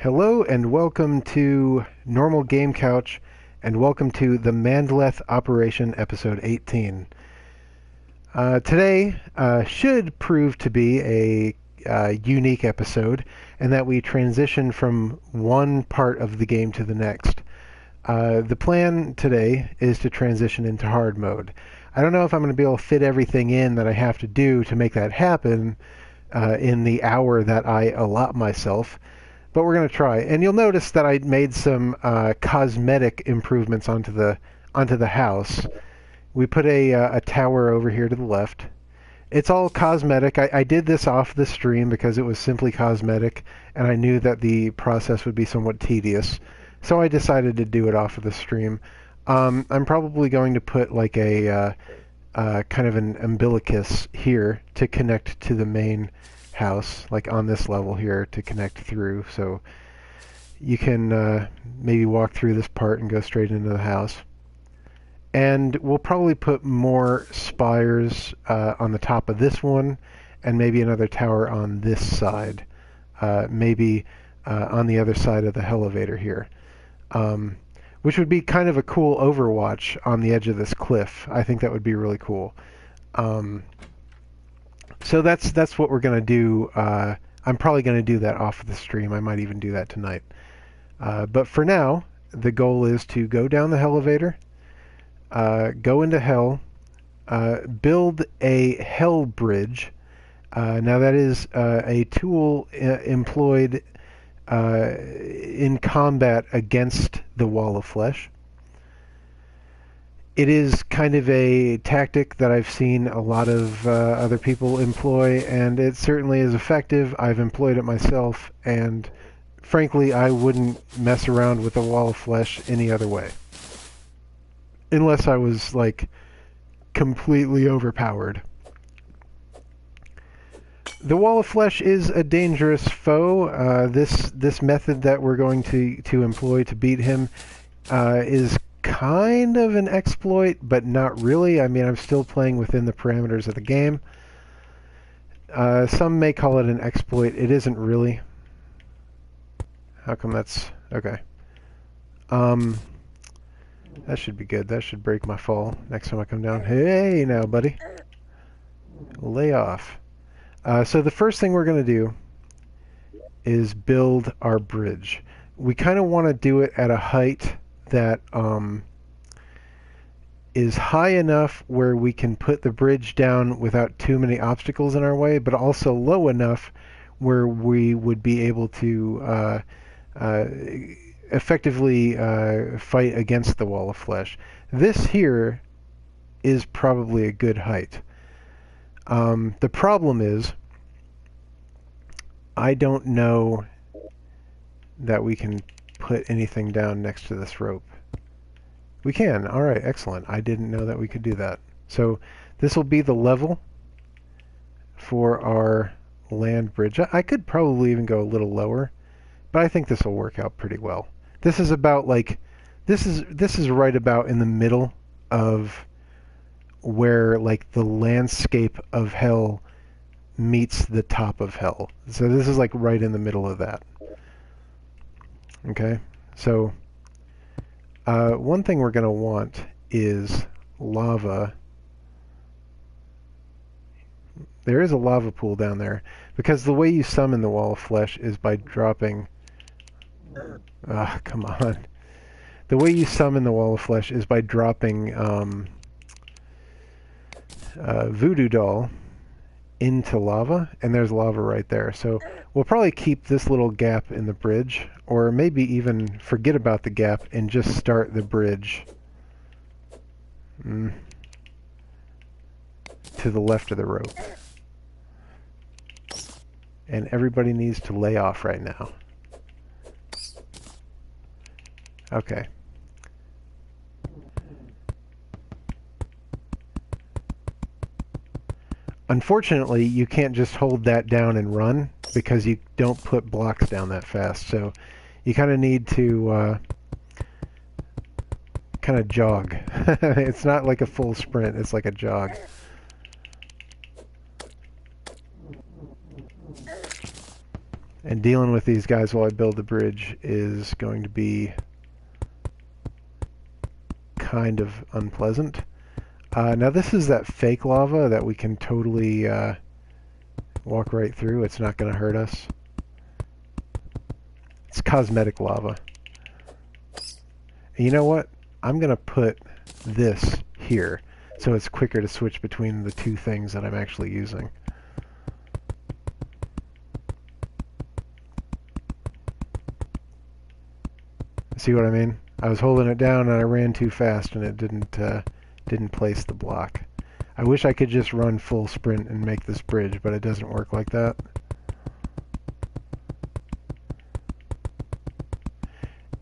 Hello and welcome to Normal Game Couch, and welcome to the Mandleth Operation Episode 18. Today should prove to be a unique episode, and that we transition from one part of the game to the next. The plan today is to transition into hard mode. I don't know if I'm going to be able to fit everything in that I have to do to make that happen in the hour that I allot myself. But we're going to try, and you'll notice that I made some cosmetic improvements onto the house. We put a tower over here to the left. It's all cosmetic. I did this off the stream because it was simply cosmetic, and I knew that the process would be somewhat tedious, so I decided to do it off of the stream. I'm probably going to put like a kind of an umbilicus here to connect to the main house, like on this level here to connect through, so you can maybe walk through this part and go straight into the house. And we'll probably put more spires on the top of this one, and maybe another tower on this side, maybe on the other side of the elevator here, which would be kind of a cool overwatch on the edge of this cliff. I think that would be really cool. So that's what we're going to do. I'm probably going to do that off of the stream. I might even do that tonight. But for now, the goal is to go down the elevator, go into hell, build a hell bridge. Now that is a tool employed in combat against the wall of flesh. It is kind of a tactic that I've seen a lot of other people employ, and it certainly is effective. I've employed it myself, and frankly, I wouldn't mess around with a wall of flesh any other way. Unless I was, like, completely overpowered. The wall of flesh is a dangerous foe. This method that we're going to employ to beat him is kind of an exploit, but not really. I mean, I'm still playing within the parameters of the game. Some may call it an exploit. It isn't really. How come that's... okay. That should be good. That should break my fall next time I come down. Hey, now, buddy. Lay off. So the first thing we're going to do is build our bridge. We kind of want to do it at a height that is high enough where we can put the bridge down without too many obstacles in our way, but also low enough where we would be able to effectively fight against the wall of flesh. This here is probably a good height. The problem is I don't know that we can put anything down next to this rope. We can. All right, excellent. I didn't know that we could do that. So this will be the level for our land bridge. I could probably even go a little lower, but I think this will work out pretty well. This is about like this is right about in the middle of where like the landscape of hell meets the top of hell. So this is like right in the middle of that. Okay, so one thing we're going to want is lava. There is a lava pool down there, because the way you summon the wall of flesh is by dropping... come on. The way you summon the wall of flesh is by dropping Voodoo Doll into lava, and there's lava right there. So we'll probably keep this little gap in the bridge, or maybe even forget about the gap and just start the bridge to the left of the rope. And everybody needs to lay off right now. Okay. Unfortunately, you can't just hold that down and run, because you don't put blocks down that fast. So you kind of need to kind of jog. It's not like a full sprint, it's like a jog. And dealing with these guys while I build the bridge is going to be kind of unpleasant. Now this is that fake lava that we can totally walk right through. It's not going to hurt us. It's cosmetic lava. And you know what? I'm going to put this here so it's quicker to switch between the two things that I'm actually using. See what I mean? I was holding it down and I ran too fast and it didn't place the block. I wish I could just run full sprint and make this bridge, but it doesn't work like that.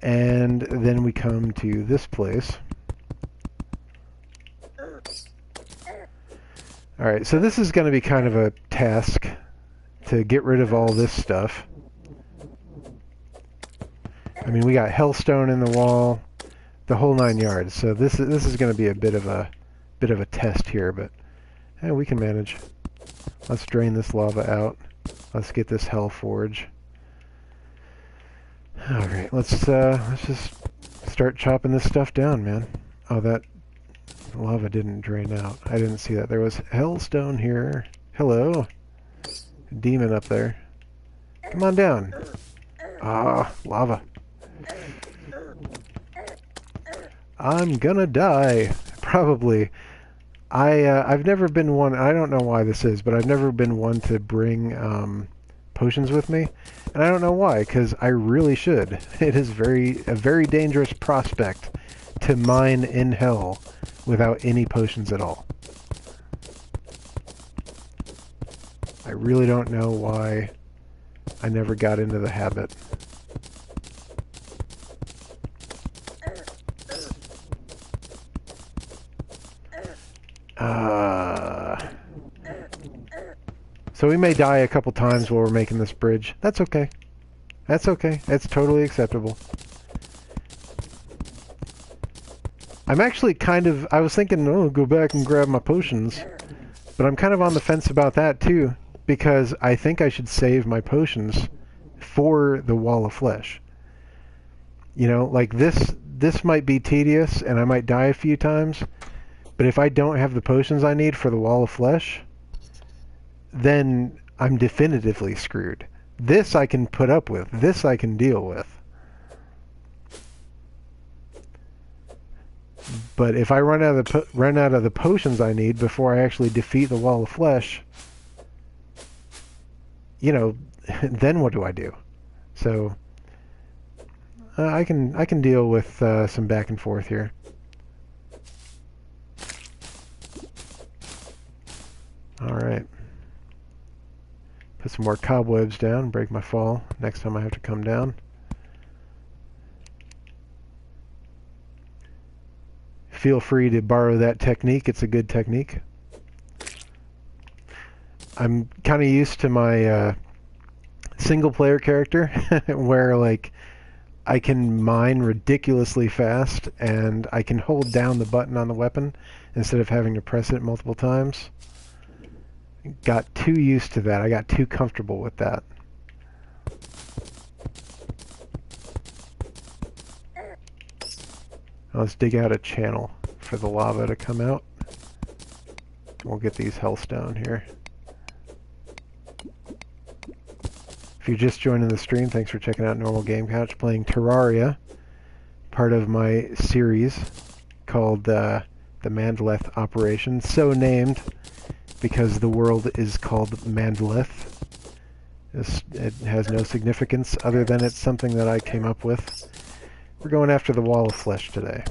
And then we come to this place. Alright, so this is going to be kind of a task to get rid of all this stuff. I mean, we got hellstone in the wall, the whole 9 yards. So this is going to be a bit of a test here, but we can manage. Let's drain this lava out. Let's get this hell forge. All right, let's just start chopping this stuff down, man. Oh, that lava didn't drain out. I didn't see that. There was hellstone here. Hello, demon up there. Come on down. Ah, lava. I'm gonna die, probably. I've never been one, I don't know why this is, but I've never been one to bring potions with me. And I don't know why, because I really should. It is a very dangerous prospect to mine in hell without any potions at all. I really don't know why I never got into the habit. So we may die a couple times while we're making this bridge. That's okay. That's okay. That's totally acceptable. I'm actually I was thinking, oh, go back and grab my potions. But I'm kind of on the fence about that too, because I think I should save my potions for the wall of flesh. You know, like this might be tedious and I might die a few times, but if I don't have the potions I need for the wall of flesh, then I'm definitively screwed. This I can put up with. This I can deal with. But if I run out of the potions I need before I actually defeat the wall of flesh, you know, then what do I do? So I can deal with some back and forth here. All right. Put some more cobwebs down, break my fall next time I have to come down. Feel free to borrow that technique. It's a good technique. I'm kind of used to my single player character where like I can mine ridiculously fast and I can hold down the button on the weapon instead of having to press it multiple times. Got too used to that. I got too comfortable with that. Let's dig out a channel for the lava to come out. We'll get these hellstone here. If you're just joining the stream, thanks for checking out Normal Game Couch, playing Terraria, part of my series called the Mandleth Operation, so named because the world is called Mandleth. It has no significance other than it's something that I came up with. We're going after the wall of flesh today.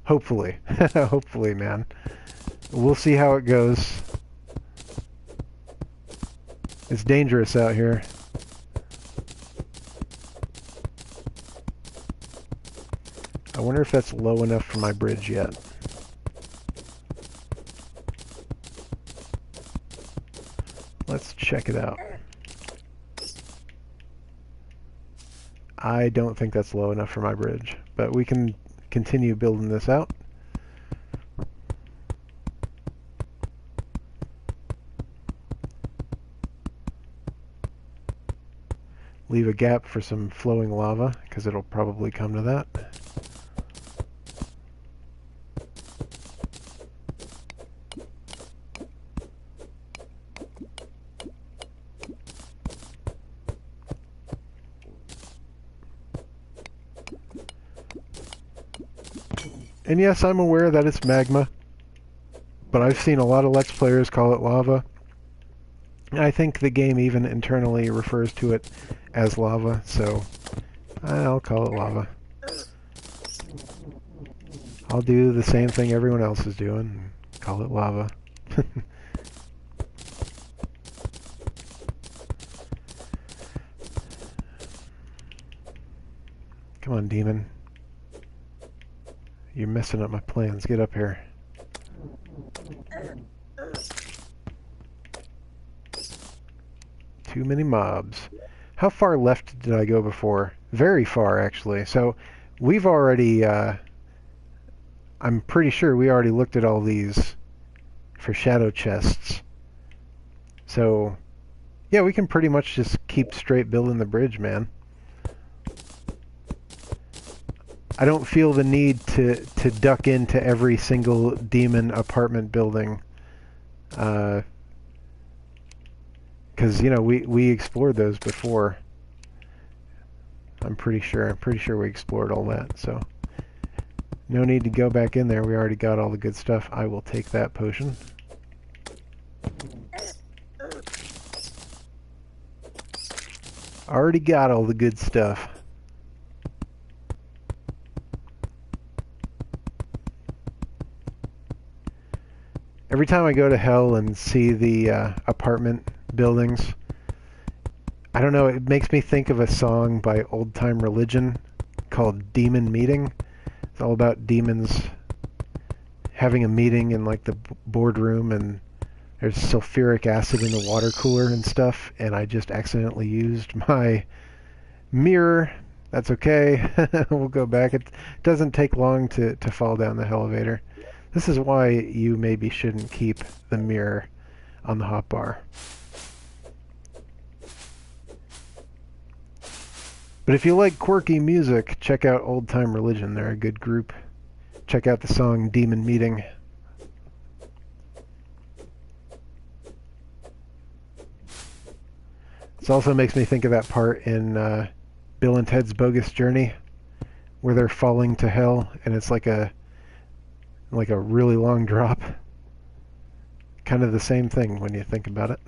Hopefully. Hopefully, man. We'll see how it goes. It's dangerous out here. I wonder if that's low enough for my bridge yet. Let's check it out. I don't think that's low enough for my bridge, but we can continue building this out. leave a gap for some flowing lava, because it'll probably come to that. And yes, I'm aware that it's magma, but I've seen a lot of Let's Players call it lava. I think the game even internally refers to it as lava, so I'll call it lava. I'll do the same thing everyone else is doing, call it lava. Come on, demon. You're messing up my plans. Get up here. Too many mobs. How far left did I go before? Very far, actually. So we've already, I'm pretty sure we already looked at all these for shadow chests. So, yeah, we can pretty much just keep straight building the bridge, man. I don't feel the need to duck into every single demon apartment building. Because, you know, we explored those before. I'm pretty sure we explored all that, so no need to go back in there. We already got all the good stuff. I will take that potion. Already got all the good stuff. Every time I go to hell and see the apartment buildings, I don't know, it makes me think of a song by Old Time Religion called Demon Meeting. It's all about demons having a meeting in like the boardroom, and there's sulfuric acid in the water cooler and stuff, and I just accidentally used my mirror. That's okay. We'll go back. It doesn't take long to fall down the elevator. This is why you maybe shouldn't keep the mirror on the hotbar. But if you like quirky music, check out Old Time Religion. They're a good group. Check out the song Demon Meeting. This also makes me think of that part in Bill and Ted's Bogus Journey, where they're falling to hell, and it's like a really long drop. Kind of the same thing when you think about it.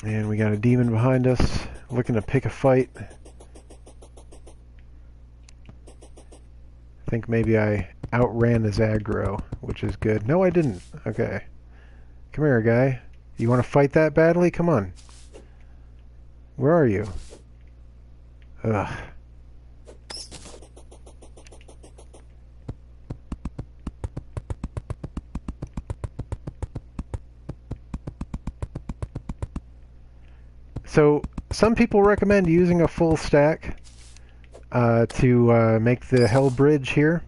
And we got a demon behind us, looking to pick a fight. I think maybe I outran his aggro, which is good. No, I didn't. Okay. Come here, guy. You want to fight that badly? Come on. Where are you? Ugh. So, some people recommend using a full stack to make the hell bridge here.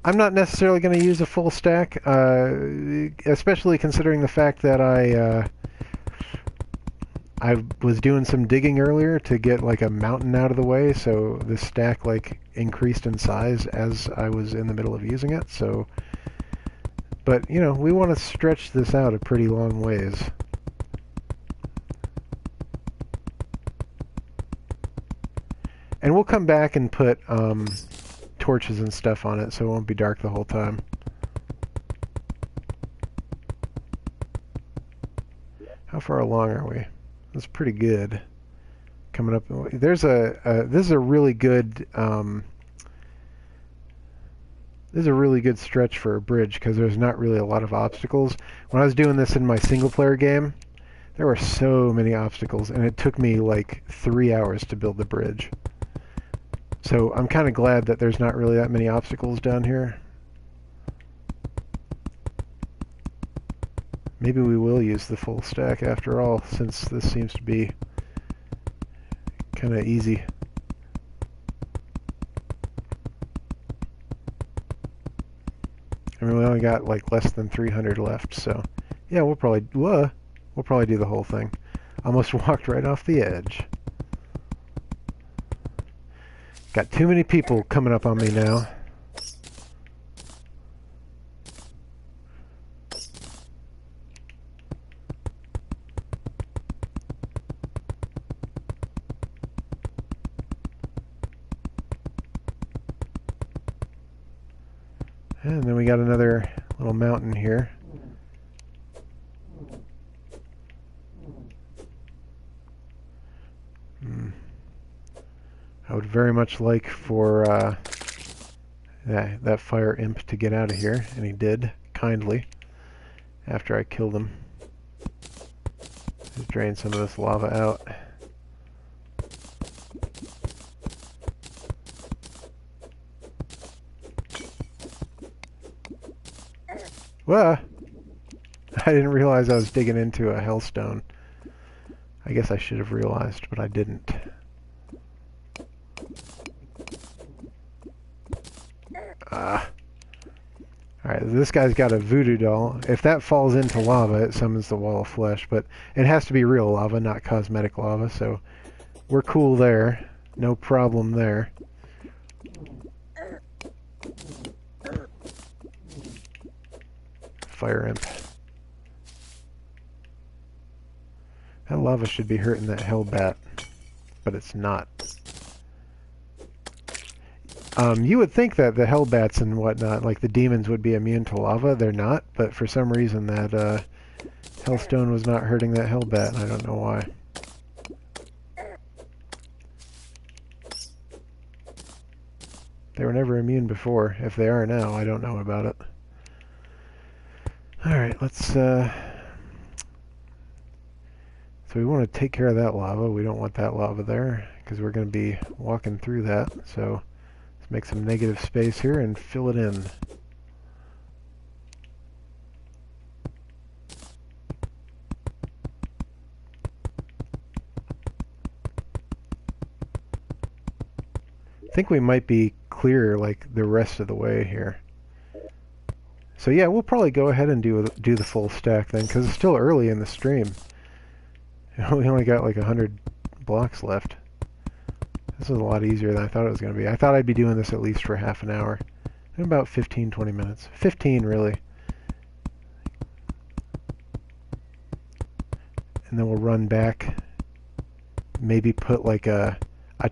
I'm not necessarily going to use a full stack, especially considering the fact that I was doing some digging earlier to get like a mountain out of the way, so the stack like increased in size as I was in the middle of using it. So, but you know, we want to stretch this out a pretty long ways. And we'll come back and put torches and stuff on it, so it won't be dark the whole time. How far along are we? That's pretty good. Coming up, there's this is a really good stretch for a bridge because there's not really a lot of obstacles. When I was doing this in my single player game, there were so many obstacles, and it took me like 3 hours to build the bridge. So I'm kind of glad that there's not really that many obstacles down here. Maybe we will use the full stack after all, since this seems to be kind of easy. mean, we only got like less than 300 left, so yeah, we'll probably do the whole thing. Almost walked right off the edge. Got too many people coming up on me now. And then we got another little mountain here. I would very much like for that fire imp to get out of here, and he did, kindly, after I killed him. Just drain some of this lava out. Whoa! I didn't realize I was digging into a hellstone. I guess I should have realized, but I didn't. Alright, this guy's got a voodoo doll. If that falls into lava, it summons the wall of flesh, but it has to be real lava, not cosmetic lava, so we're cool there. No problem there. Fire imp. That lava should be hurting that hell bat, but it's not. You would think that the hellbats and whatnot, like the demons, would be immune to lava. They're not, but for some reason that hellstone was not hurting that hellbat, and I don't know why. They were never immune before. If they are now, I don't know about it. Alright, let's... So we want to take care of that lava. We don't want that lava there, because we're going to be walking through that, so... Make some negative space here and fill it in. I think we might be clear like the rest of the way here. So yeah, we'll probably go ahead and do the full stack then, because it's still early in the stream. We only got like 100 blocks left. This is a lot easier than I thought it was going to be. I thought I'd be doing this at least for half an hour. In about 15-20 minutes. 15, really. And then we'll run back. Maybe put like a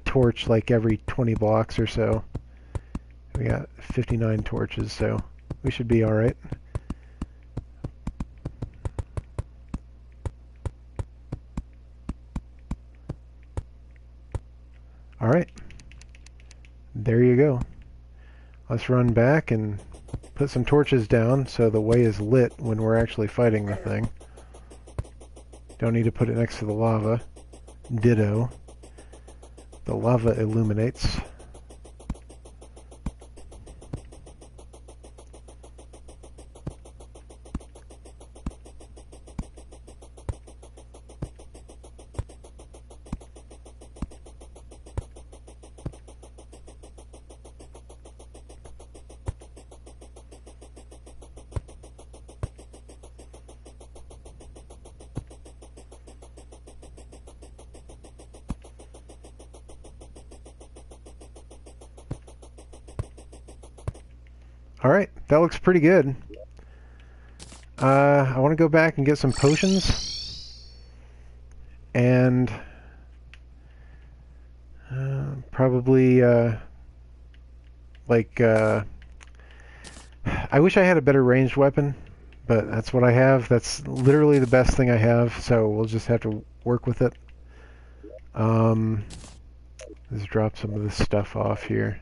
torch like every 20 blocks or so. We got 59 torches, so we should be alright. Alright, there you go. Let's run back and put some torches down so the way is lit when we're actually fighting the thing. Don't need to put it next to the lava. Ditto. The lava illuminates. Alright, that looks pretty good. I want to go back and get some potions. And probably I wish I had a better ranged weapon, but that's what I have. That's literally the best thing I have, so we'll just have to work with it. Let's drop some of this stuff off here.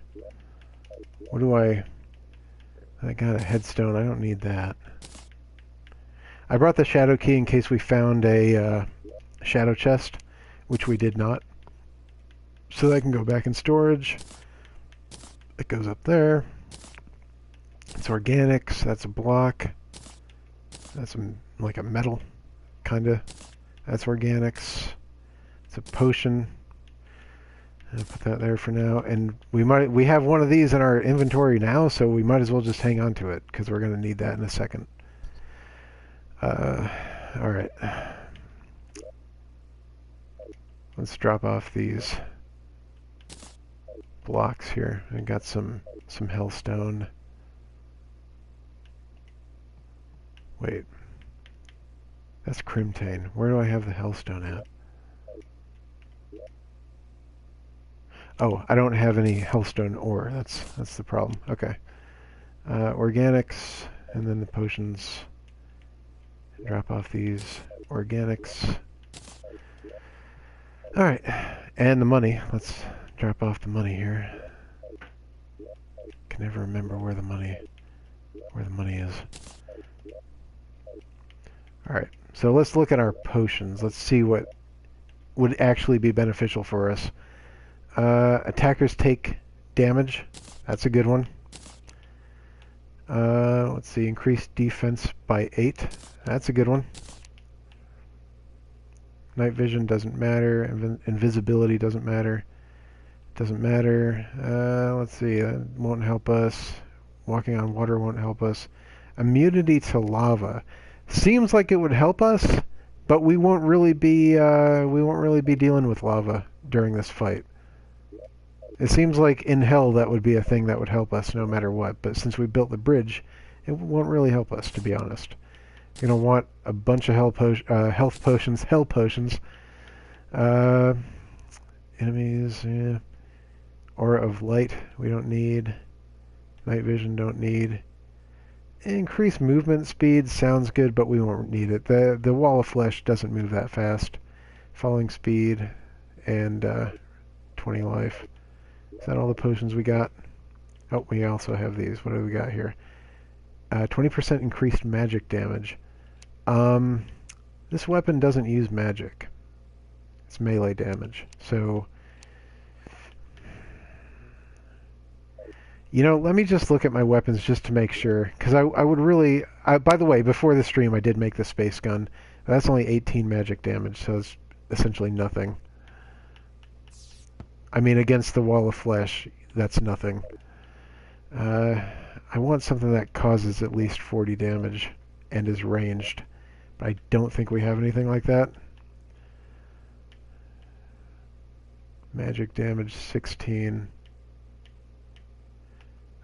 What do I got a headstone. I don't need that. I brought the shadow key in case we found a shadow chest, which we did not. So that can go back in storage. It goes up there. It's organics. That's a block. That's like a metal, kinda. That's organics. It's a potion. I'll put that there for now, and we have one of these in our inventory now, so we might as well just hang on to it because we're going to need that in a second. All right. Let's drop off these blocks here. I got some hellstone. Wait. That's Crimtane. Where do I have the hellstone at? Oh, I don't have any hellstone ore. That's the problem. Okay. Organics, and then the potions. Drop off these organics. All right, and the money. Let's drop off the money here. Can never remember where the money is. All right, so let's look at our potions. Let's see what would actually be beneficial for us. Attackers take damage. That's a good one. Let's see, increased defense by 8. That's a good one. Night vision doesn't matter. Invisibility doesn't matter. Doesn't matter. Let's see, that won't help us. Walking on water won't help us. Immunity to lava seems like it would help us, but we won't really be dealing with lava during this fight. It seems like in hell that would be a thing that would help us no matter what, but since we built the bridge, it won't really help us, to be honest. You're going to want a bunch of health potions. Enemies, yeah. Aura of light, we don't need. Night vision, don't need. Increased movement speed sounds good, but we won't need it. The wall of flesh doesn't move that fast. Falling speed and 20 life. Is that all the potions we got? Oh, we also have these. What do we got here? 20% increased magic damage. This weapon doesn't use magic. It's melee damage. So, you know, let me just look at my weapons just to make sure. Because I would really... by the way, before the stream I did make the space gun. That's only 18 magic damage, so it's essentially nothing. I mean, against the wall of flesh, that's nothing. I want something that causes at least 40 damage and is ranged. But I don't think we have anything like that. Magic damage 16.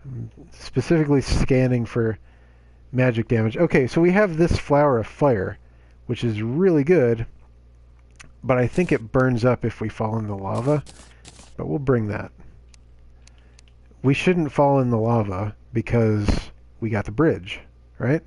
I'm specifically scanning for magic damage. Okay, so we have this Flower of Fire, which is really good, but I think it burns up if we fall in the lava. But we'll bring that. We shouldn't fall in the lava because we got the bridge, right?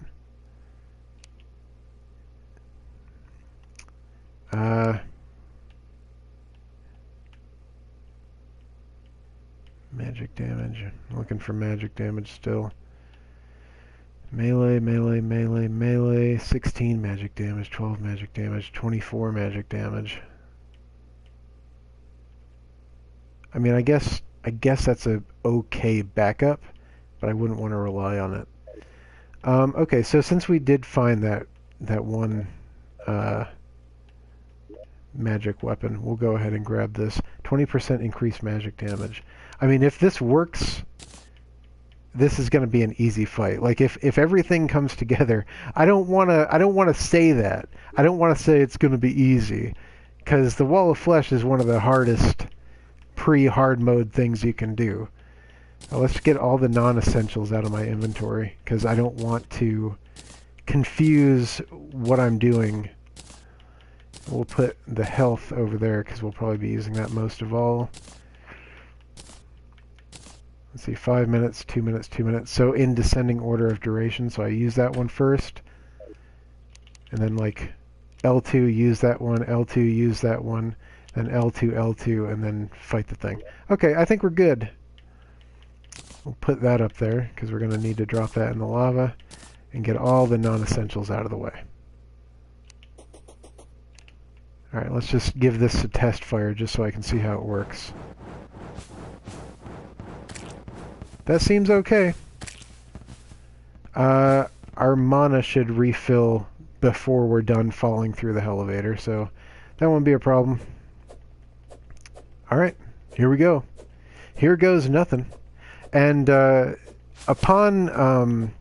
Magic damage. I'm looking for magic damage still. Melee, melee, melee, melee. 16 magic damage, 12 magic damage, 24 magic damage. I mean, I guess that's a okay backup, but I wouldn't want to rely on it. Okay, so since we did find that one magic weapon, we'll go ahead and grab this. 20% increased magic damage. I mean, if this works, this is going to be an easy fight. Like if everything comes together, I don't want to say that. I don't want to say it's going to be easy, because the Wall of Flesh is one of the hardest pre-hard mode things you can do. Now let's get all the non-essentials out of my inventory, because I don't want to confuse what I'm doing. We'll put the health over there, because we'll probably be using that most of all. Let's see, 5 minutes, 2 minutes, 2 minutes. So in descending order of duration, so I use that one first. And then like L2, use that one, L2, use that one, then L2, L2, and then fight the thing. Okay, I think we're good. We'll put that up there, because we're going to need to drop that in the lava and get all the non-essentials out of the way. Alright, let's just give this a test fire just so I can see how it works. That seems okay. Our mana should refill before we're done falling through the elevator, so that won't be a problem. Alright, Here we go. Here goes nothing. And upon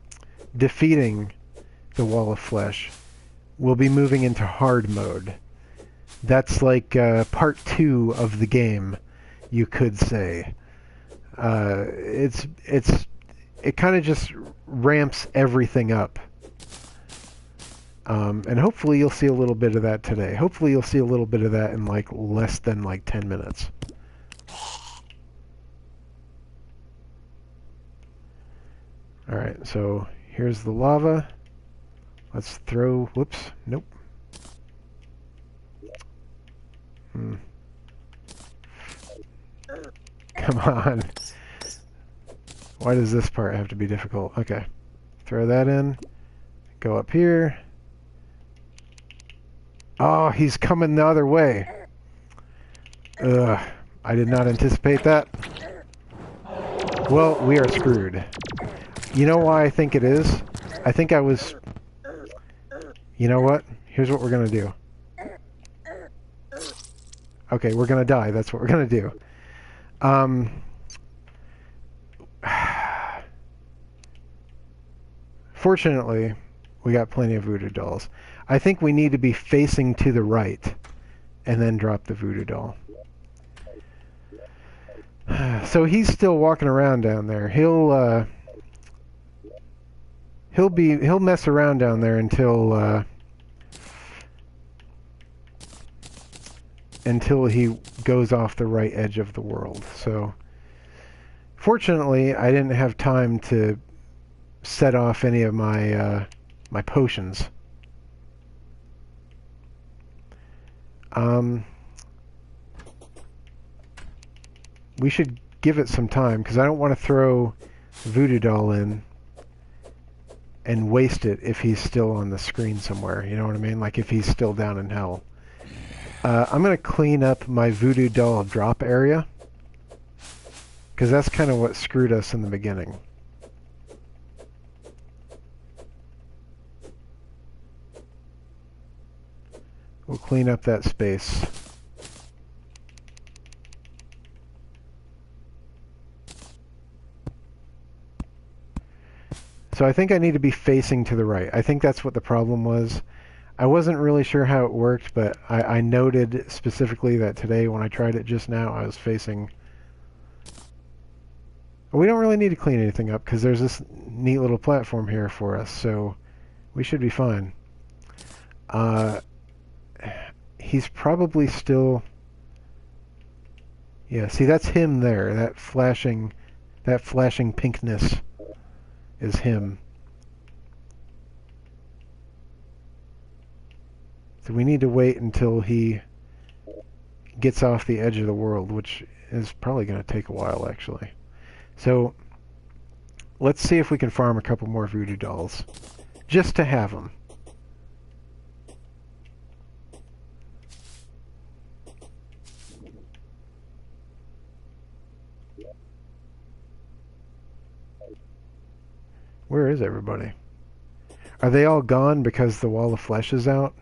defeating the Wall of Flesh, we'll be moving into hard mode. That's like part 2 of the game, you could say. It kind of just ramps everything up. And hopefully you'll see a little bit of that today. Hopefully you'll see a little bit of that in like less than like 10 minutes. Alright, so here's the lava. Let's throw... Whoops. Nope. Come on. Why does this part have to be difficult? Okay. Throw that in. Go up here. Oh, he's coming the other way. Ugh. I did not anticipate that. Well, we are screwed. You know why I think it is? I think I was... You know what? Here's what we're going to do. Okay, we're going to die. That's what we're going to do. Fortunately, we got plenty of voodoo dolls. I think we need to be facing to the right and then drop the voodoo doll. So he's still walking around down there. He'll mess around down there until he goes off the right edge of the world. So fortunately, I didn't have time to set off any of my my potions. We should give it some time because I don't want to throw Voodoo Doll in and waste it if he's still on the screen somewhere. You know what I mean? Like if he's still down in hell. I'm going to clean up my Voodoo Doll drop area because that's kind of what screwed us in the beginning. We'll clean up that space. So I think I need to be facing to the right. I think that's what the problem was. I wasn't really sure how it worked, but I noted specifically that today when I tried it just now, I was facing... We don't really need to clean anything up because there's this neat little platform here for us, so we should be fine. He's probably still... Yeah, see, that's him there. That flashing pinkness is him. So we need to wait until he gets off the edge of the world, which is probably going to take a while, actually. So let's see if we can farm a couple more voodoo dolls, just to have them. Where is everybody? Are they all gone because the wall of flesh is out?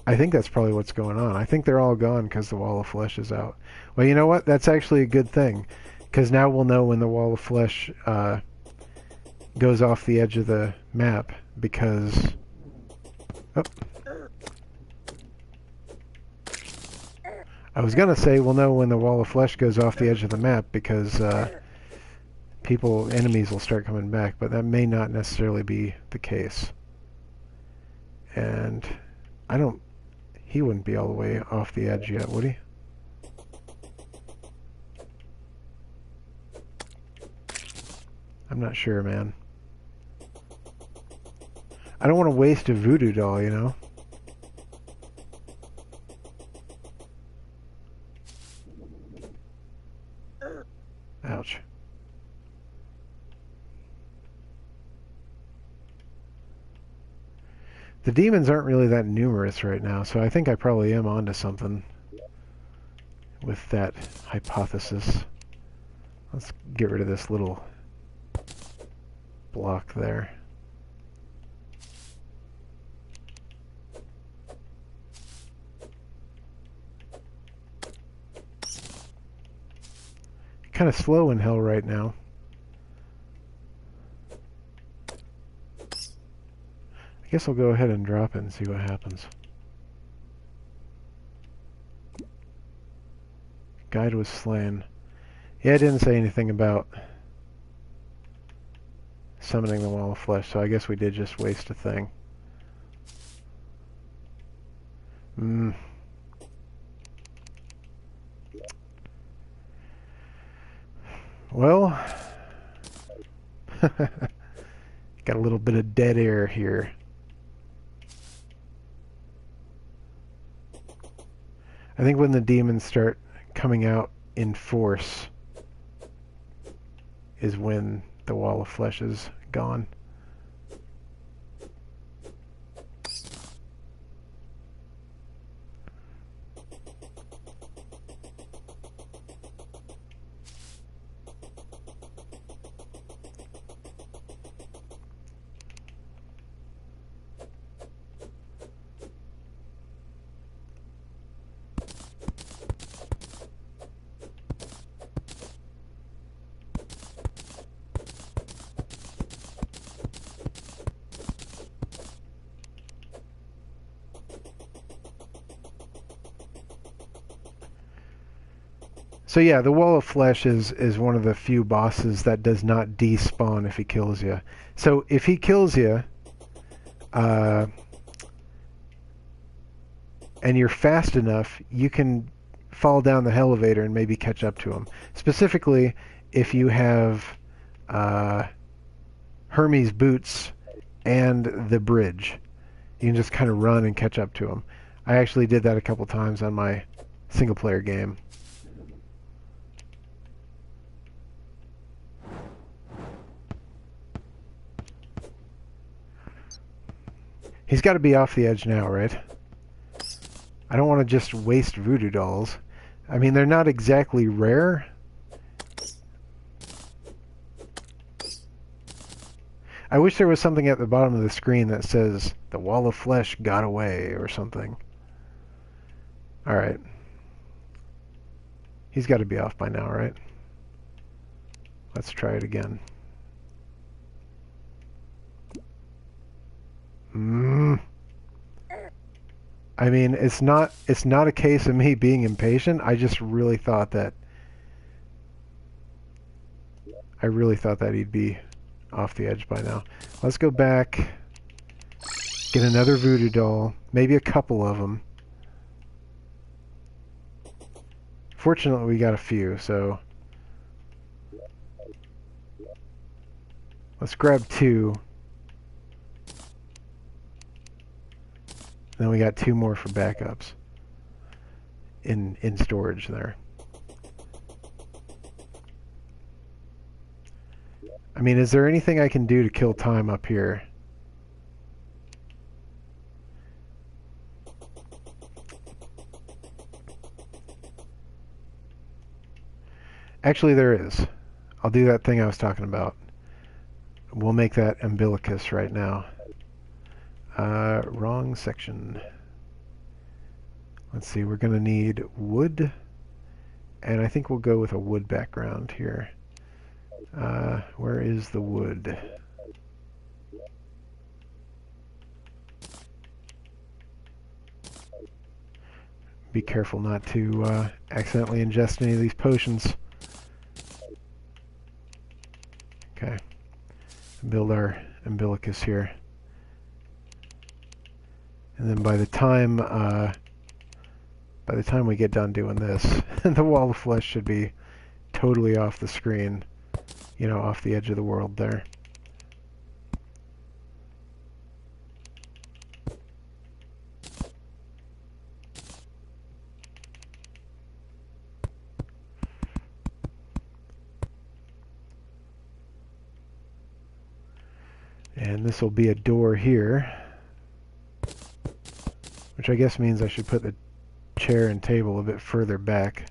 I think that's probably what's going on. I think they're all gone because the wall of flesh is out. Well, you know what? That's actually a good thing, because now we'll know when the wall of flesh goes off the edge of the map, because... Oh. I was going to say we'll know when the wall of flesh goes off the edge of the map, because enemies will start coming back, but that may not necessarily be the case. And he wouldn't be all the way off the edge yet, would he? I'm not sure, man. I don't want to waste a voodoo doll, you know? Ouch. The demons aren't really that numerous right now, so I think I probably am onto something with that hypothesis. Let's get rid of this little block there. kind of slow in hell right now. I guess I'll go ahead and drop it and see what happens. Guide was slain. Yeah, it didn't say anything about summoning the wall of flesh, so I guess we did just waste a thing. Well, got a little bit of dead air here. I think when the demons start coming out in force is when the wall of flesh is gone. So yeah, the Wall of Flesh is one of the few bosses that does not despawn if he kills you. So if he kills you, and you're fast enough, you can fall down the elevator and maybe catch up to him. Specifically, if you have Hermes boots and the bridge, you can just kind of run and catch up to him. I actually did that a couple times on my single-player game. He's got to be off the edge now, right? I don't want to just waste voodoo dolls. I mean, they're not exactly rare. I wish there was something at the bottom of the screen that says, "The Wall of Flesh got away," or something. Alright. He's got to be off by now, right? Let's try it again. I mean, it's not a case of me being impatient. I just really thought that he'd be off the edge by now. Let's go back, get another voodoo doll, maybe a couple of them. Fortunately, we got a few, so let's grab 2. Then we got 2 more for backups in storage there. I mean, is there anything I can do to kill time up here? Actually, there is. I'll do that thing I was talking about. We'll make that umbilicus right now. Wrong section. Let's see, we're going to need wood, and I think we'll go with a wood background here. Where is the wood? Be careful not to accidentally ingest any of these potions. Okay. Build our umbilicus here. And then by the time we get done doing this, the Wall of Flesh should be totally off the screen, you know, off the edge of the world there. And this will be a door here, which I guess means I should put the chair and table a bit further back,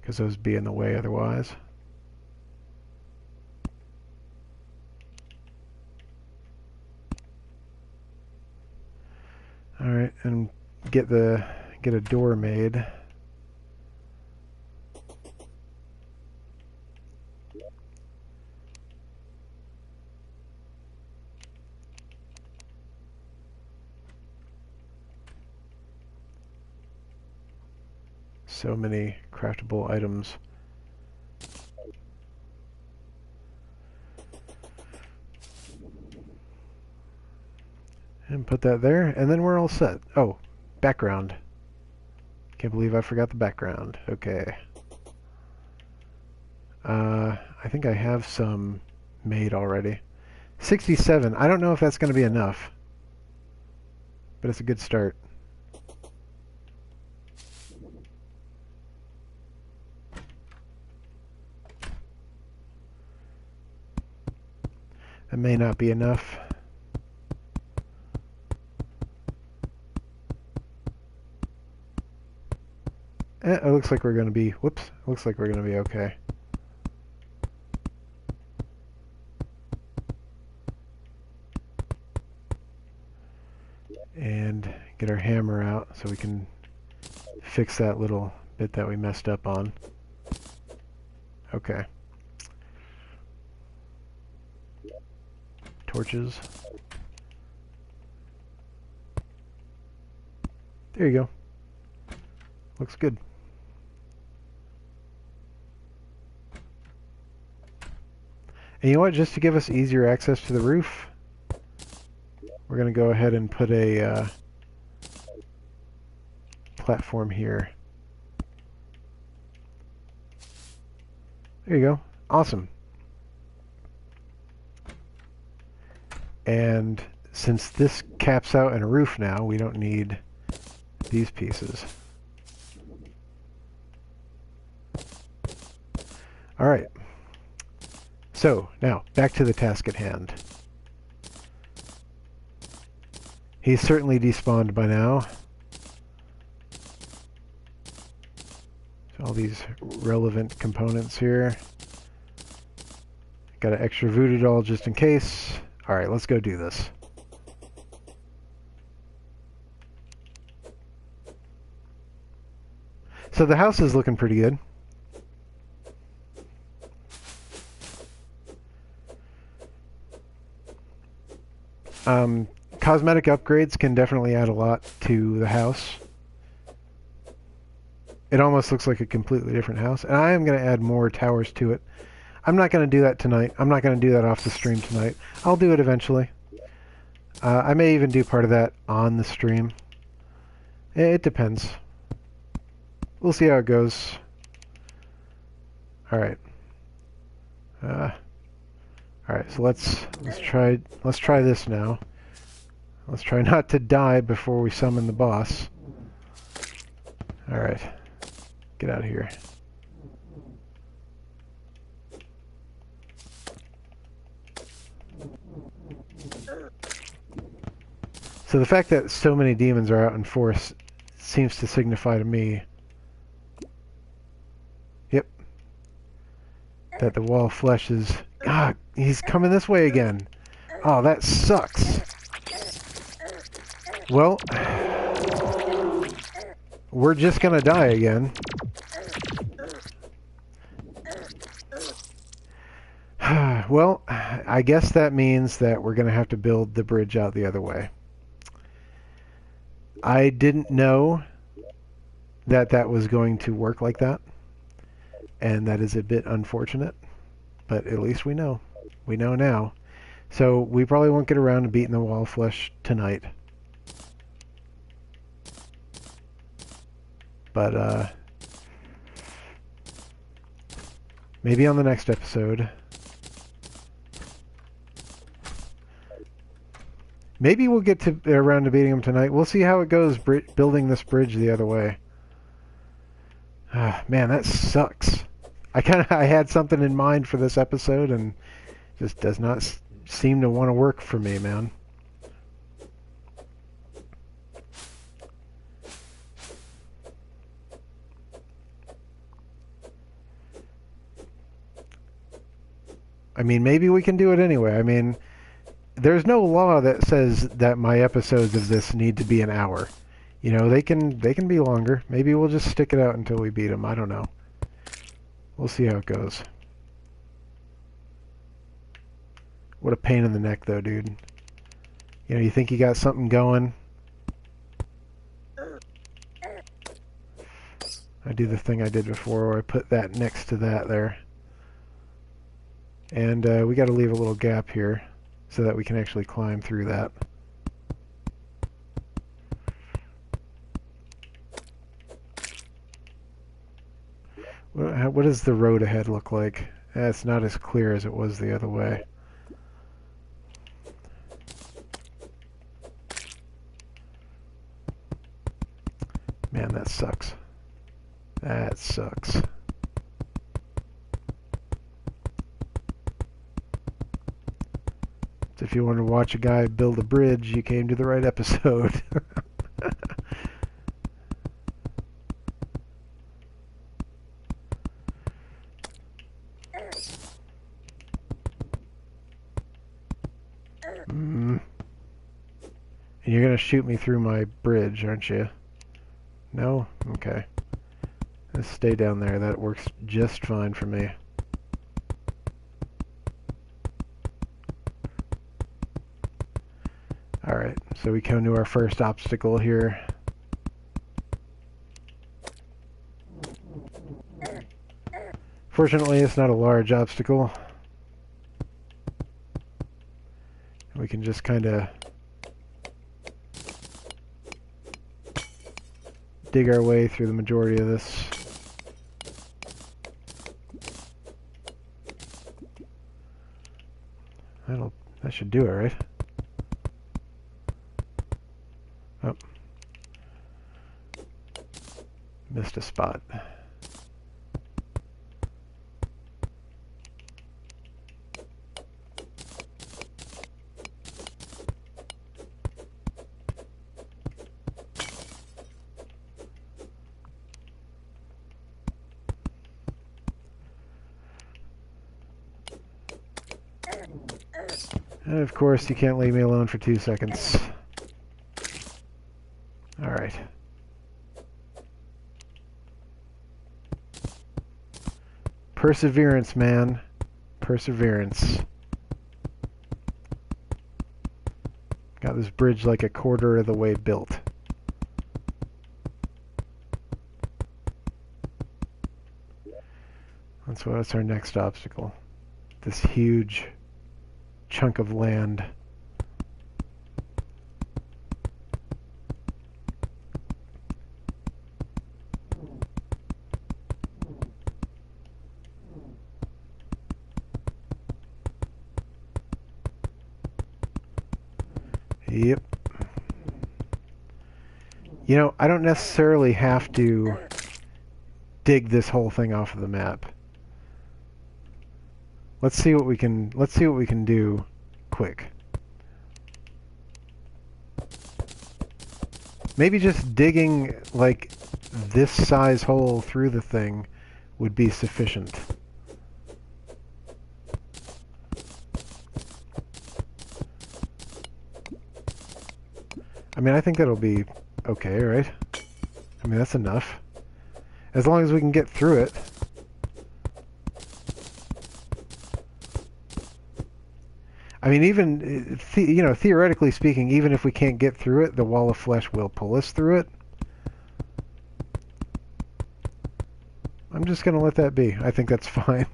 because those would be in the way otherwise. Alright, and get a door made. So many craftable items. And put that there, and then we're all set. Oh, background. Can't believe I forgot the background. Okay. I think I have some made already. 67. I don't know if that's going to be enough, but it's a good start. That may not be enough. It looks like we're going to be, whoops, looks like we're going to be okay. And get our hammer out so we can fix that little bit that we messed up on. Okay. Torches. There you go. Looks good. And you know what? Just to give us easier access to the roof, we're going to go ahead and put a platform here. There you go. Awesome. And since this caps out in a roof now, we don't need these pieces. All right. So, now, back to the task at hand. He's certainly despawned by now. So all these relevant components here. Got an extra voodoo doll just in case. Alright, let's go do this. So the house is looking pretty good. Cosmetic upgrades can definitely add a lot to the house. It almost looks like a completely different house. And I am going to add more towers to it. I'm not going to do that tonight. I'm not going to do that off the stream tonight. I'll do it eventually. I may even do part of that on the stream. It depends. We'll see how it goes. All right. All right. So let's try this now. Let's try not to die before we summon the boss. All right. Get out of here. So the fact that so many demons are out in force seems to signify to me, yep, that the wall of flesh is... Ah, he's coming this way again. Oh, that sucks. Well, we're just gonna die again. Well, I guess that means that we're gonna have to build the bridge out the other way. I didn't know that that was going to work like that, and that is a bit unfortunate, but at least we know. We know now. So we probably won't get around to beating the wall of flesh tonight. But maybe on the next episode. Maybe we'll get to around to beating him tonight. We'll see how it goes building this bridge the other way. Man, that sucks. I had something in mind for this episode and just does not seem to want to work for me, man. I mean, maybe we can do it anyway. I mean, there's no law that says that my episodes of this need to be an hour. You know, they can be longer. Maybe we'll just stick it out until we beat them. I don't know. We'll see how it goes. What a pain in the neck, though, dude. You know, you think you got something going. I do the thing I did before where I put that next to that there. And we got to leave a little gap here so that we can actually climb through that. What does the road ahead look like? It's not as clear as it was the other way. Man, that sucks. That sucks. So if you want to watch a guy build a bridge, you came to the right episode. And you're going to shoot me through my bridge, aren't you? No? Okay. Let's stay down there. That works just fine for me. Alright, so we come to our first obstacle here. Fortunately, it's not a large obstacle. We can just kind of dig our way through the majority of this. That should do it, right? Oh. Missed a spot. And of course, you can't leave me alone for 2 seconds. Alright. Perseverance, man. Perseverance. Got this bridge like a quarter of the way built. That's our next obstacle. This huge chunk of land. Yep. You know, I don't necessarily have to dig this whole thing off of the map. Let's see what we can do quick. Maybe just digging like this size hole through the thing would be sufficient. I mean, I think that'll be okay, right? I mean, that's enough. As long as we can get through it. I mean, even, you know, theoretically speaking, even if we can't get through it, the wall of flesh will pull us through it. I'm just going to let that be. I think that's fine.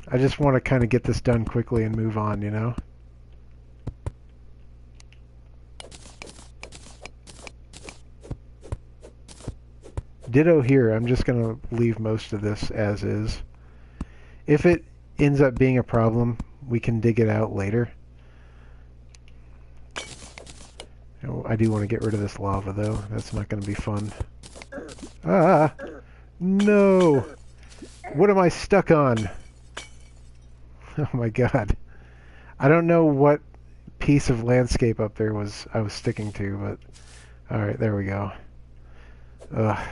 I just want to kind of get this done quickly and move on, you know? Ditto here. I'm just going to leave most of this as is. If it ends up being a problem, we can dig it out later. I do want to get rid of this lava, though. That's not going to be fun. Ah! No! What am I stuck on? Oh my god. I don't know what piece of landscape up there I was sticking to, but... Alright, there we go. Ugh.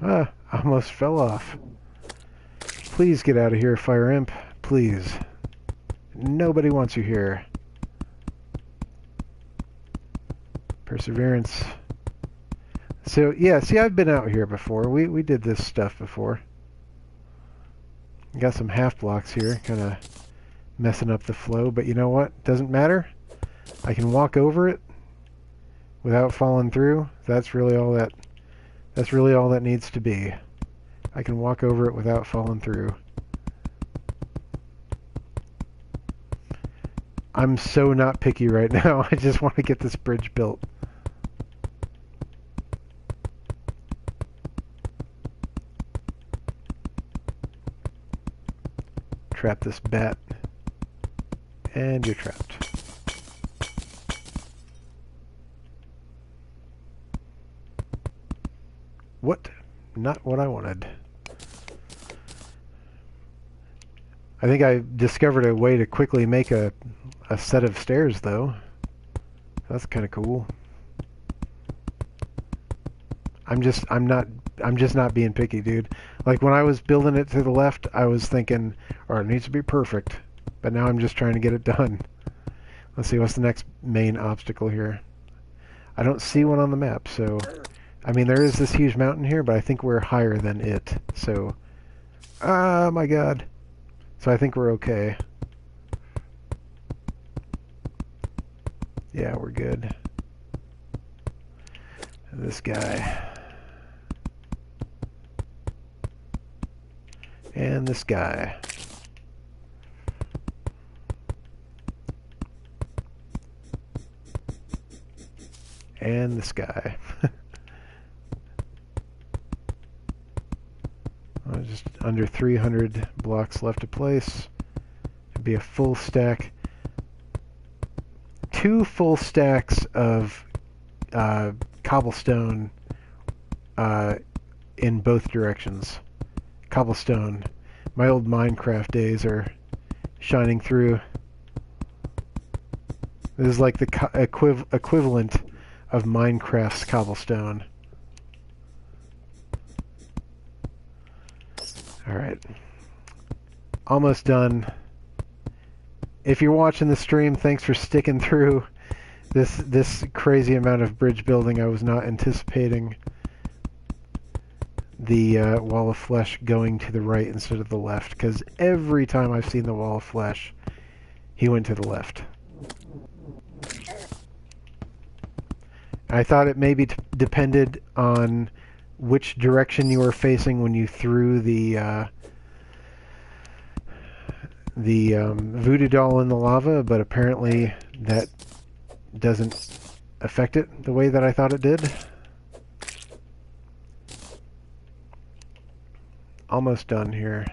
Ah, almost fell off. Please get out of here, Fire Imp. Please. Nobody wants you here. Perseverance. So, yeah, see, I've been out here before. We did this stuff before. Got some half blocks here, kind of messing up the flow, but you know what? Doesn't matter. I can walk over it without falling through. That's really all that needs to be. I can walk over it without falling through. I'm so not picky right now. I just want to get this bridge built. Trap this bat. And you're trapped. What? Not what I wanted. I think I discovered a way to quickly make a set of stairs, though. That's kind of cool. I'm just not being picky, dude. Like when I was building it to the left, I was thinking, "Oh, it needs to be perfect." But now I'm just trying to get it done. Let's see, what's the next main obstacle here? I don't see one on the map, so I mean there is this huge mountain here, but I think we're higher than it. So, oh my God. So I think we're okay. Yeah, we're good. This guy. And this guy. And this guy. Just under 300 blocks left to place. It'd be a full stack. 2 full stacks of cobblestone in both directions. Cobblestone. My old Minecraft days are shining through. This is like the equivalent of Minecraft's cobblestone. Alright. Almost done. If you're watching the stream, thanks for sticking through this crazy amount of bridge building. I was not anticipating the wall of flesh going to the right instead of the left, because every time I've seen the wall of flesh, he went to the left. I thought it maybe depended on which direction you were facing when you threw the voodoo doll in the lava, but apparently that doesn't affect it the way that I thought it did. Almost done here.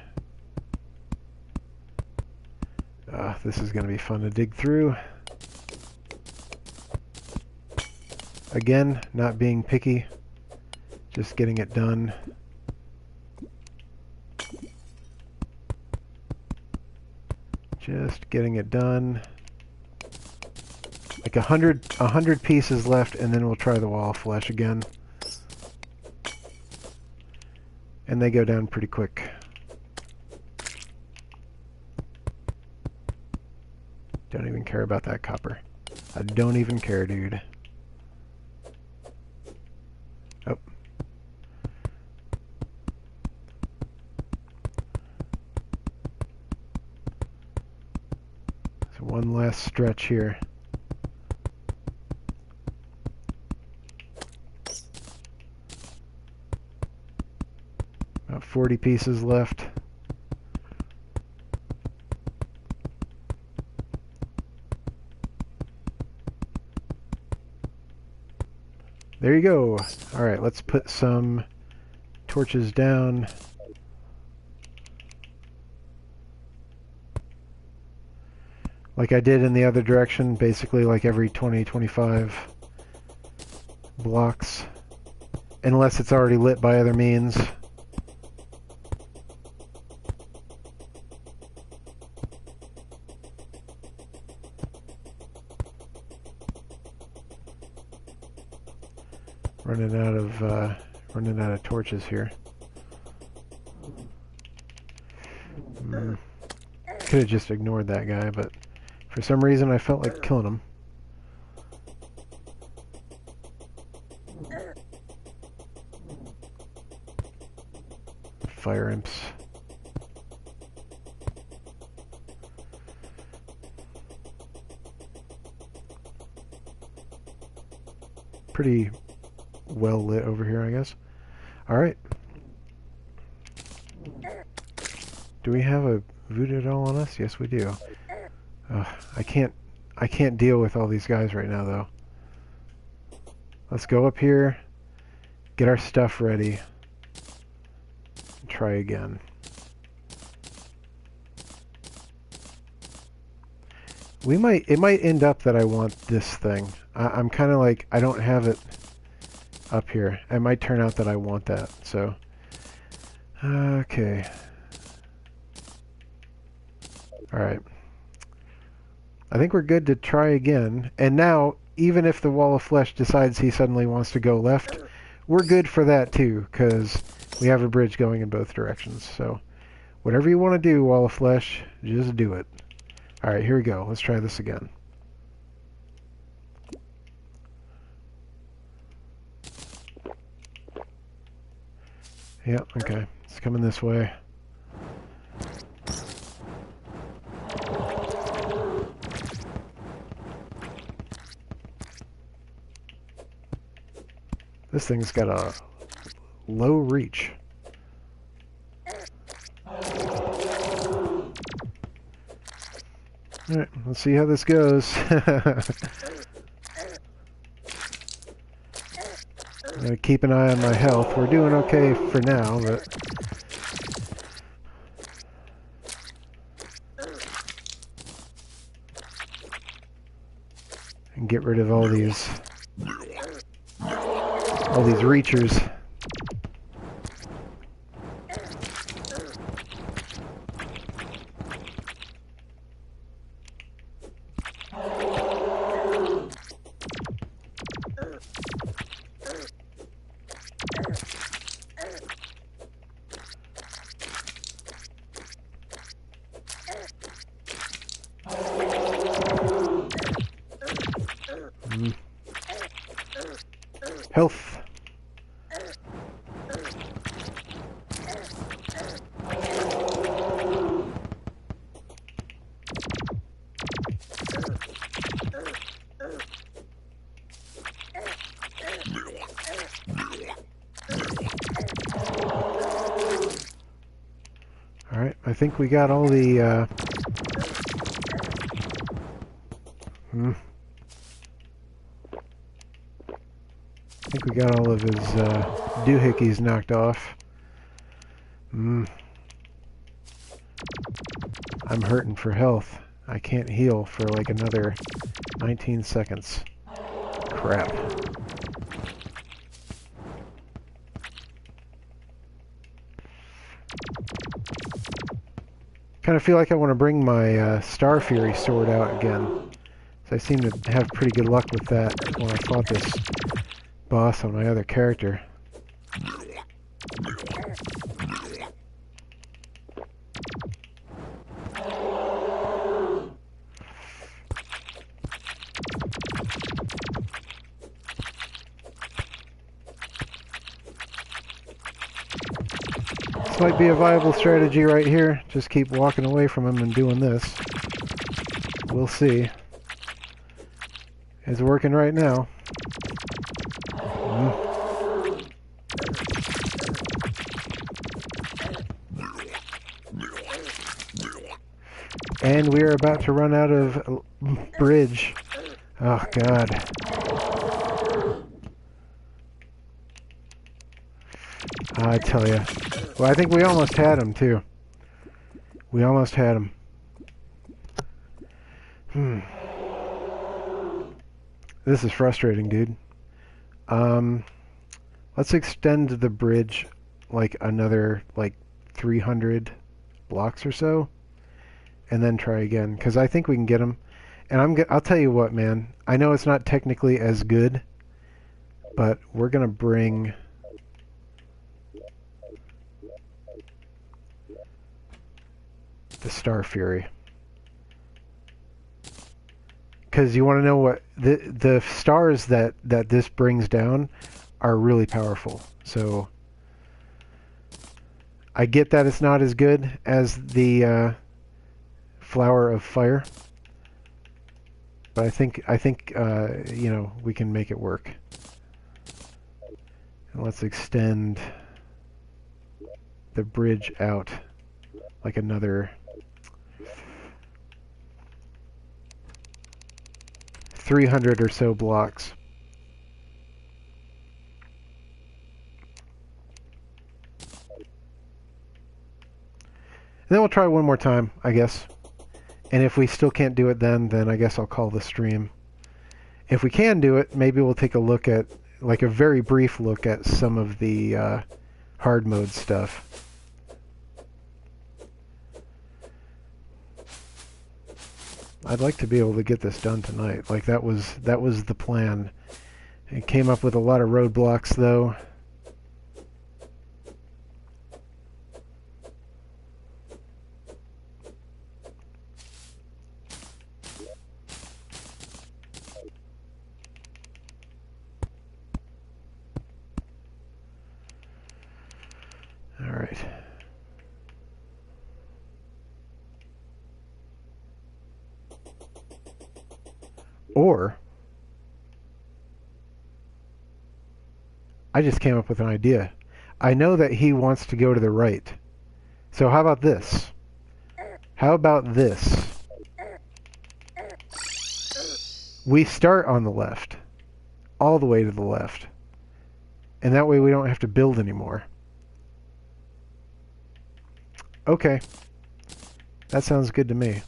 This is going to be fun to dig through. Again, not being picky, just getting it done. Just getting it done. Like 100 pieces left, and then we'll try the wall of flesh again. And they go down pretty quick. Don't even care about that copper. I don't even care, dude. Oh. So one last stretch here. About 40 pieces left. There you go. Alright, let's put some torches down. Like I did in the other direction, basically like every 20-25 blocks. Unless it's already lit by other means. Running out of torches here. Could have just ignored that guy, but for some reason I felt like killing him. fire imps. Pretty well lit over here, I guess. Alright. Do we have a voodoo doll on us? Yes, we do. I can't deal with all these guys right now, though. Let's go up here, get our stuff ready, and try again. It might end up that I want this thing. I'm kind of like, I don't have it up here. It might turn out that I want that, so. Okay. Alright. I think we're good to try again. And now, even if the Wall of Flesh decides he suddenly wants to go left, we're good for that too, because we have a bridge going in both directions. So, whatever you want to do, Wall of Flesh, just do it. Alright, here we go. Let's try this again. Yeah, okay. It's coming this way. This thing's got a low reach. Alright, let's see how this goes. I'm going to keep an eye on my health. We're doing okay for now, but... and get rid of all these reachers. Health. Alright, I think we got all the, I think we got all of his, doohickeys knocked off. I'm hurting for health. I can't heal for like another 19 seconds. Crap. Kind of feel like I want to bring my Star Fury sword out again. So I seem to have pretty good luck with that when I fought this boss on my other character. This might be a viable strategy right here. Just keep walking away from him and doing this. We'll see. It's working right now. And we're about to run out of bridge. Oh, God. I tell you. Well, I think we almost had him, too. We almost had him. This is frustrating, dude. Let's extend the bridge like another, 300 blocks or so. And then try again, because I think we can get him. And I'll tell you what, man. I know it's not technically as good, but we're going to bring... the Star Fury. Because you want to know what... The stars that this brings down are really powerful. So... I get that it's not as good as the Flower of Fire, but I think you know, we can make it work. And let's extend the bridge out like another 300 or so blocks. And then we'll try one more time, I guess. And if we still can't do it then I guess I'll call the stream. If we can do it, maybe we'll take a look at, like a very brief look at some of the hard mode stuff. I'd like to be able to get this done tonight. Like that was the plan. It came up with a lot of roadblocks though. All right. Or I just came up with an idea. I know that he wants to go to the right. So how about this? How about this? We start on the left. All the way to the left. And that way we don't have to build anymore. Okay. That sounds good to me.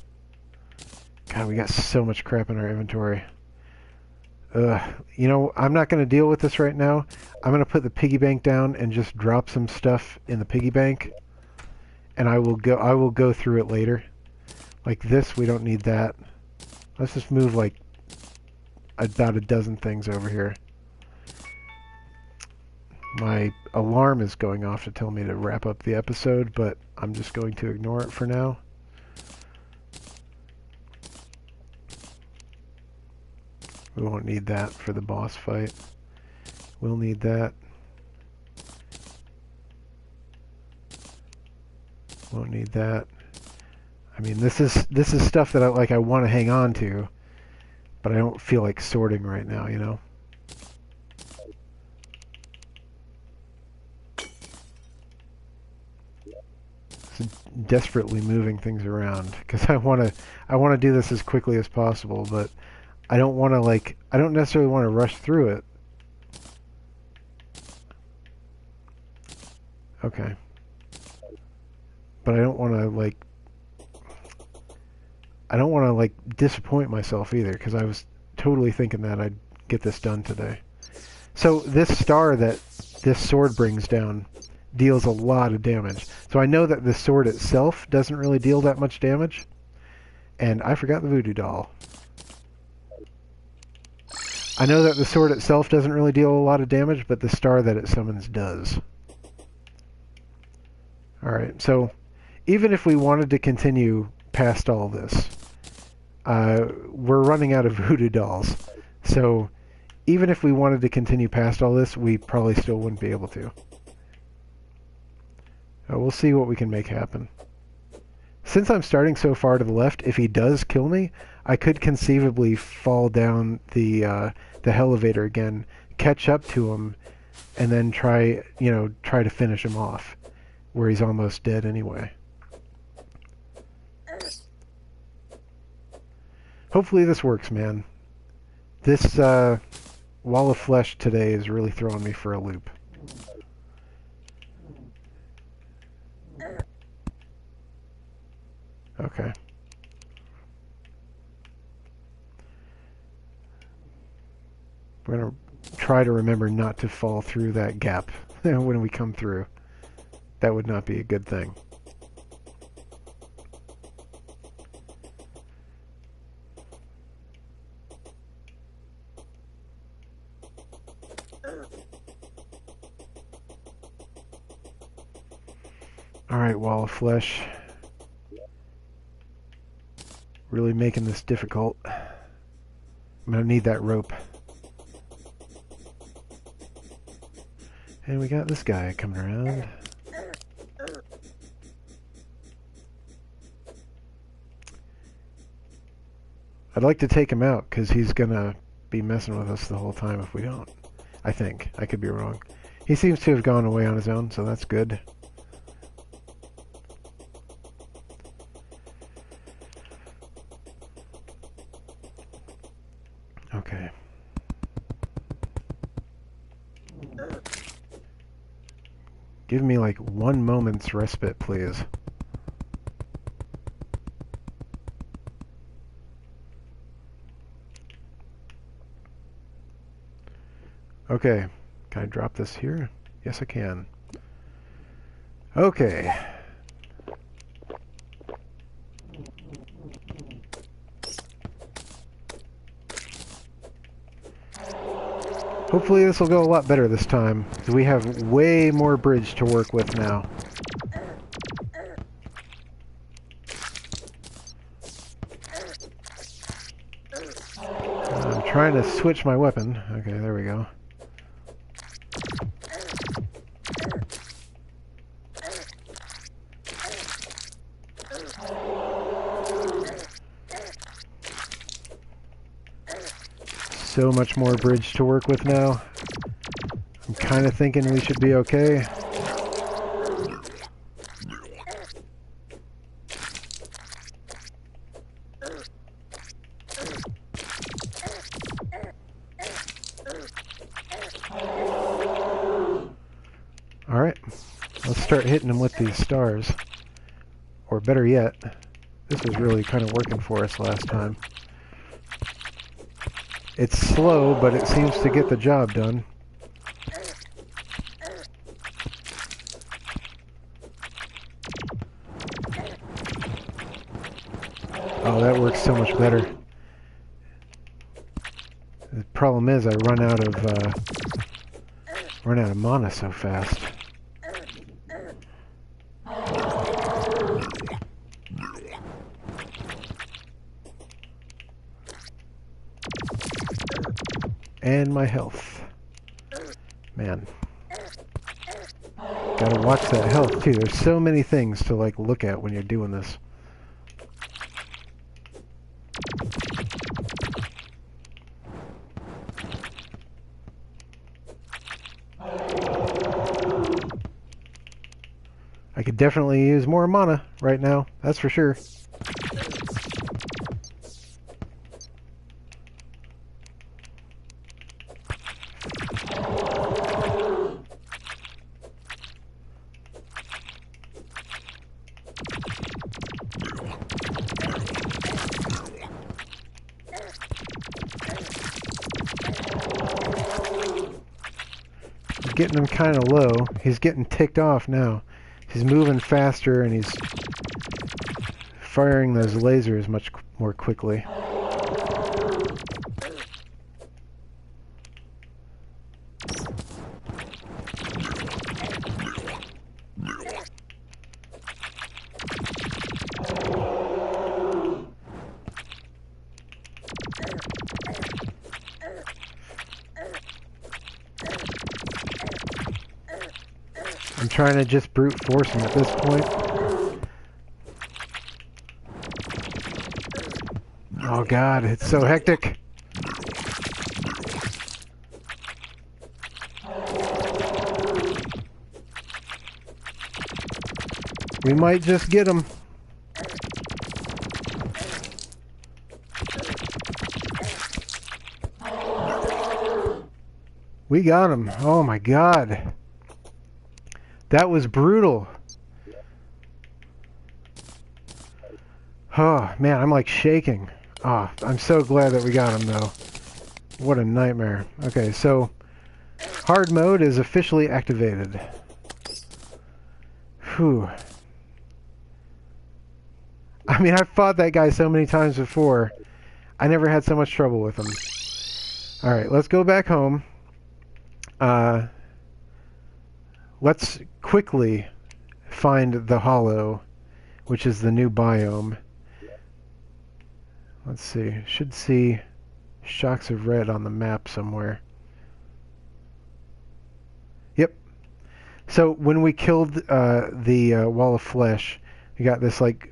God, we got so much crap in our inventory. You know, I'm not going to deal with this right now. I'm going to put the piggy bank down and just drop some stuff in the piggy bank. And I will go through it later. Like this, we don't need that. Let's just move like about a dozen things over here. My alarm is going off to tell me to wrap up the episode, but I'm just going to ignore it for now. We won't need that for the boss fight. We'll need that. Won't need that. I mean, this is stuff that I want to hang on to, but I don't feel like sorting right now, you know. So desperately moving things around because I want to do this as quickly as possible, but I don't want to I don't necessarily want to rush through it. Okay. But I don't want to disappoint myself either, because I was totally thinking that I'd get this done today. So this star that this sword brings down deals a lot of damage. So I know that the sword itself doesn't really deal that much damage. And I forgot the voodoo doll. I know that the sword itself doesn't really deal a lot of damage, but the star that it summons does. Alright, so even if we wanted to continue past all this, we're running out of voodoo dolls. So even if we wanted to continue past all this, we probably still wouldn't be able to. We'll see what we can make happen. Since I'm starting so far to the left, if he does kill me, I could conceivably fall down the elevator again, catch up to him, and then try to finish him off, where he's almost dead anyway. Hopefully this works, man. This wall of flesh today is really throwing me for a loop. Okay. We're going to try to remember not to fall through that gap when we come through. That would not be a good thing. Alright, wall of flesh. Really making this difficult. I'm going to need that rope. And we got this guy coming around. I'd like to take him out because he's gonna be messing with us the whole time if we don't. I think. I could be wrong. He seems to have gone away on his own, so that's good. Okay. Give me like 1 moment's respite, please. Okay. Can I drop this here? Yes, I can. Okay. Hopefully this will go a lot better this time, because we have way more bridge to work with now. I'm trying to switch my weapon. Okay, there we go. So much more bridge to work with now. I'm kind of thinking we should be okay. Alright, let's start hitting them with these stars. Or better yet, this was really kind of working for us last time. It's slow, but it seems to get the job done. Oh, that works so much better. The problem is I run out of mana so fast. And my health. Man. Gotta watch that health too. There's so many things to like look at when you're doing this. I could definitely use more mana right now, that's for sure. Getting him kind of low. He's getting ticked off now. He's moving faster and he's firing those lasers much more quickly. I'm trying to just brute force him at this point. Oh god, it's so hectic. We might just get him. We got him. Oh my god. That was brutal. Oh, man, I'm like shaking. Oh, I'm so glad that we got him, though. What a nightmare. Okay, so hard mode is officially activated. Whew. I mean, I've fought that guy so many times before. I never had so much trouble with him. Alright, let's go back home. Let's quickly find the hollow, which is the new biome. Let's see. Should see shocks of red on the map somewhere. Yep. So when we killed the wall of flesh, we got this like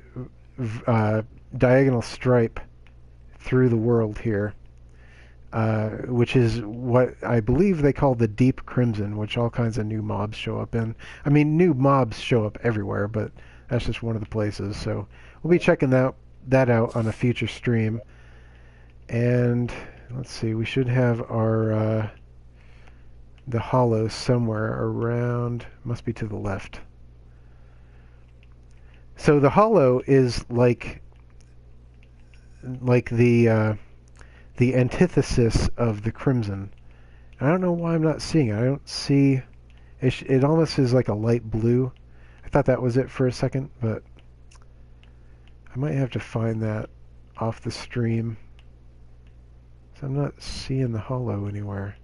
diagonal stripe through the world here, which is what I believe they call the Deep Crimson, which all kinds of new mobs show up in. I mean, new mobs show up everywhere, but that's just one of the places. So we'll be checking that out on a future stream. And let's see, we should have our the hollow somewhere around, must be to the left. So the hollow is like the antithesis of the crimson. I don't know why I'm not seeing it. I don't see it. It almost is like a light blue. I thought that was it for a second, but I might have to find that off the stream. So I'm not seeing the hollow anywhere.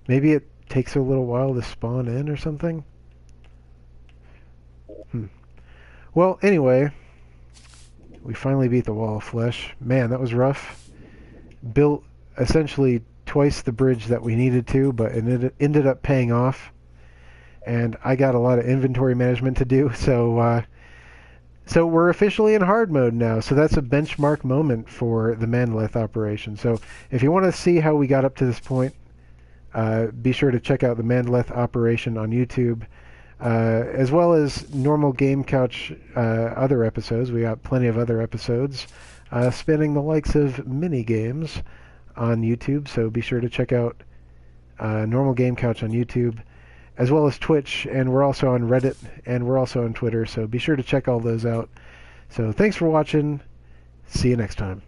Maybe it takes a little while to spawn in or something. Well, anyway, we finally beat the wall of flesh. Man, that was rough. Built essentially twice the bridge that we needed to, but it ended up paying off. And I got a lot of inventory management to do, so we're officially in hard mode now. So that's a benchmark moment for the Mandleth operation. So if you want to see how we got up to this point, be sure to check out the Mandleth operation on YouTube, as well as normal Game Couch other episodes. We got plenty of other episodes spanning the likes of mini games on YouTube. So be sure to check out normal Game Couch on YouTube, as well as Twitch, and we're also on Reddit, and we're also on Twitter, so be sure to check all those out. So thanks for watching. See you next time.